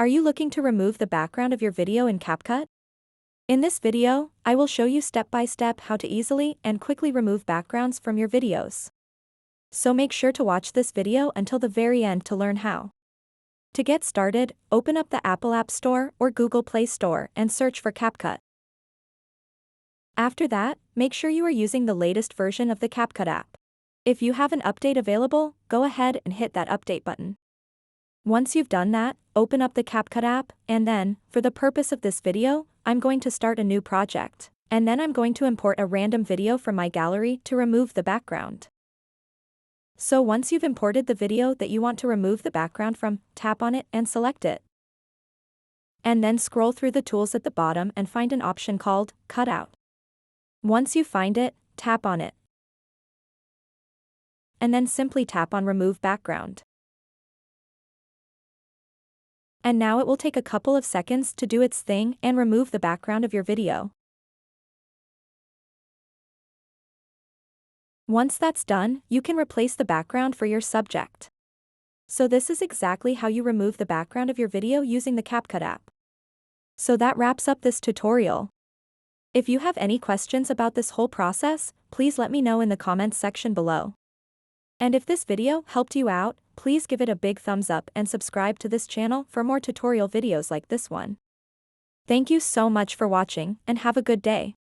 Are you looking to remove the background of your video in CapCut? In this video, I will show you step by step how to easily and quickly remove backgrounds from your videos. So make sure to watch this video until the very end to learn how. To get started, open up the Apple App Store or Google Play Store and search for CapCut. After that, make sure you are using the latest version of the CapCut app. If you have an update available, go ahead and hit that update button. Once you've done that, open up the CapCut app, and then, for the purpose of this video, I'm going to start a new project, and then I'm going to import a random video from my gallery to remove the background. So once you've imported the video that you want to remove the background from, tap on it and select it. And then scroll through the tools at the bottom and find an option called Cutout. Once you find it, tap on it. And then simply tap on Remove Background. And now it will take a couple of seconds to do its thing and remove the background of your video. Once that's done, you can replace the background for your subject. So this is exactly how you remove the background of your video using the CapCut app. So that wraps up this tutorial. If you have any questions about this whole process, please let me know in the comments section below. And if this video helped you out, please give it a big thumbs up and subscribe to this channel for more tutorial videos like this one. Thank you so much for watching and have a good day.